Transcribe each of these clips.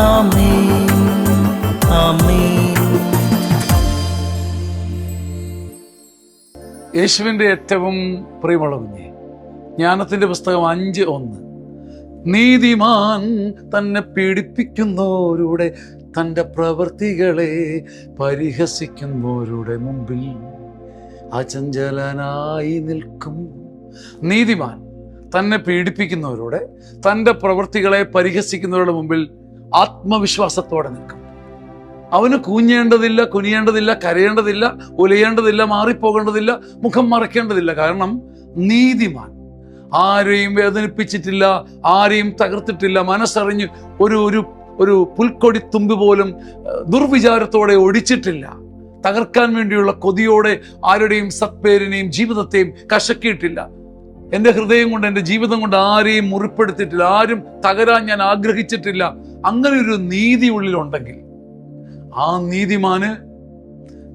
ആമേൻ ആമേൻ. യേശുവിൻ്റെ ഏറ്റവും പ്രിയമുള്ള കുഞ്ഞെ, ജ്ഞാനത്തിൻ്റെ പുസ്തകം 5:1. നീതിമാൻ തന്നെ പീഡിപ്പിക്കുന്നവരുടെ തൻ്റെ പ്രവൃത്തികളെ പരിഹസിക്കുന്നവരുടെ മുമ്പിൽ അചഞ്ചലനായി നിൽക്കും. നീതിമാൻ തന്നെ പീഡിപ്പിക്കുന്നവരുടെ തൻ്റെ പ്രവൃത്തികളെ പരിഹസിക്കുന്നവരുടെ മുമ്പിൽ ആത്മവിശ്വാസത്തോടെ നിൽക്കും. അവന് കൂഞ്ഞേണ്ടതില്ല, കുനിയേണ്ടതില്ല, കരയേണ്ടതില്ല, ഉലയേണ്ടതില്ല, മാറിപ്പോകേണ്ടതില്ല, മുഖം മറയ്ക്കേണ്ടതില്ല. കാരണം നീതിമാൻ ആരെയും വേദനിപ്പിച്ചിട്ടില്ല, ആരെയും തകർത്തിട്ടില്ല. മനസ്സറിഞ്ഞ് ഒരു പുൽക്കൊടി തുമ്പ് പോലും ദുർവിചാരത്തോടെ ഒടിച്ചിട്ടില്ല. തകർക്കാൻ വേണ്ടിയുള്ള കൊതിയോടെ ആരുടെയും സത്പേരിനെയും ജീവിതത്തെയും കശക്കിയിട്ടില്ല. എൻ്റെ ഹൃദയം കൊണ്ട്, എൻ്റെ ജീവിതം കൊണ്ട് ആരെയും മുറിപ്പെടുത്തിയിട്ടില്ല. ആരും തകരാൻ ഞാൻ ആഗ്രഹിച്ചിട്ടില്ല. അങ്ങനെ ഒരു നീതി ഉള്ളിലുണ്ടെങ്കിൽ ആ നീതിമാന്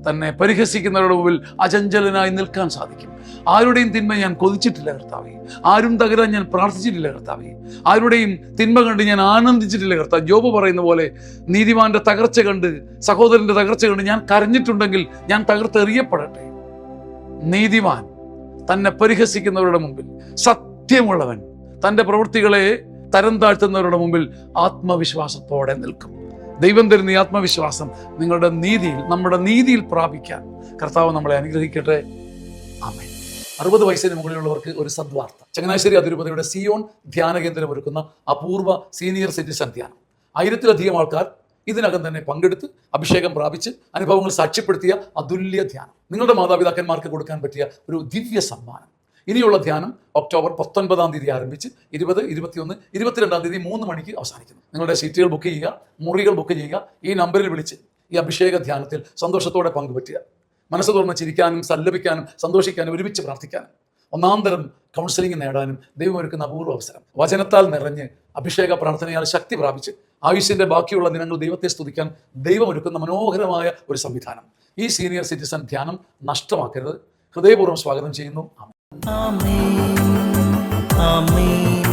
തന്നെ പരിഹസിക്കുന്നവരുടെ മുമ്പിൽ അചഞ്ചലനായി നിൽക്കാൻ സാധിക്കും. ആരുടെയും തിന്മ ഞാൻ കൊതിച്ചിട്ടില്ല കർത്താവേ, ആരും തകരാൻ ഞാൻ പ്രാർത്ഥിച്ചിട്ടില്ല കർത്താവേ, ആരുടെയും തിന്മ കണ്ട് ഞാൻ ആനന്ദിച്ചിട്ടില്ല കർത്താവ്. ജോബ് പറയുന്ന പോലെ നീതിമാന്റെ തകർച്ച കണ്ട്, സഹോദരന്റെ തകർച്ച കണ്ട് ഞാൻ കരഞ്ഞിട്ടുണ്ടെങ്കിൽ ഞാൻ തകർത്തെറിയപ്പെടട്ടെ. നീതിമാൻ തന്നെ പരിഹസിക്കുന്നവരുടെ മുമ്പിൽ, സത്യമുള്ളവൻ തൻ്റെ പ്രവൃത്തികളെ തരം താഴ്ത്തുന്നവരുടെ മുമ്പിൽ ആത്മവിശ്വാസത്തോടെ നിൽക്കും. ദൈവം തരുന്ന ഈ ആത്മവിശ്വാസം നിങ്ങളുടെ നീതിയിൽ, നമ്മുടെ നീതിയിൽ പ്രാപിക്കാൻ കർത്താവ് നമ്മളെ അനുഗ്രഹിക്കട്ടെ. ആമേൻ. 60 വയസ്സിന് മുകളിലുള്ളവർക്ക് ഒരു സദ്വാർത്ത. ചങ്ങനാശ്ശേരി അതിരൂപതയുടെ സിയോൺ ധ്യാന കേന്ദ്രം ഒരുക്കുന്ന അപൂർവ സീനിയർ സിറ്റിസൺ ധ്യാനം. 1000-ലധികം ആൾക്കാർ ഇതിനകം തന്നെ പങ്കെടുത്ത് അഭിഷേകം പ്രാപിച്ച് അനുഭവങ്ങൾ സാക്ഷ്യപ്പെടുത്തിയ അതുല്യ ധ്യാനം. നിങ്ങളുടെ മാതാപിതാക്കന്മാർക്ക് കൊടുക്കാൻ പറ്റിയ ഒരു ദിവ്യ സമ്മാനം. ഇനിയുള്ള ധ്യാനം ഒക്ടോബർ 19-ാം തീയതി ആരംഭിച്ച് 20, 21, 22-ാം തീയതി 3 മണിക്ക് അവസാനിക്കുന്നു. നിങ്ങളുടെ സീറ്റുകൾ ബുക്ക് ചെയ്യുക, മുറികൾ ബുക്ക് ചെയ്യുക. ഈ നമ്പറിൽ വിളിച്ച് ഈ അഭിഷേക ധ്യാനത്തിൽ സന്തോഷത്തോടെ പങ്കുപറ്റുക. മനസ്സ് തുറന്ന് ചിരിക്കാനും സല്ലപിക്കാനും സന്തോഷിക്കാനും ഒരുമിച്ച് പ്രാർത്ഥിക്കാനും ഒന്നാം തരം കൗൺസിലിംഗ് നേടാനും ദൈവം ഒരുക്കുന്ന അപൂർവ അവസരം. വചനത്താൽ നിറഞ്ഞ് അഭിഷേക പ്രാർത്ഥനയാൽ ശക്തി പ്രാപിച്ച് ആയുഷിന്റെ ബാക്കിയുള്ള ദിനങ്ങൾ ദൈവത്തെ സ്തുതിക്കാൻ ദൈവം ഒരുക്കുന്ന മനോഹരമായ ഒരു സംവിധാനം. ഈ സീനിയർ സിറ്റിസൺ ധ്യാനം നഷ്ടമാക്കരുത്. ഹൃദയപൂർവ്വം സ്വാഗതം ചെയ്യുന്നു. ആമേൻ ആമേൻ.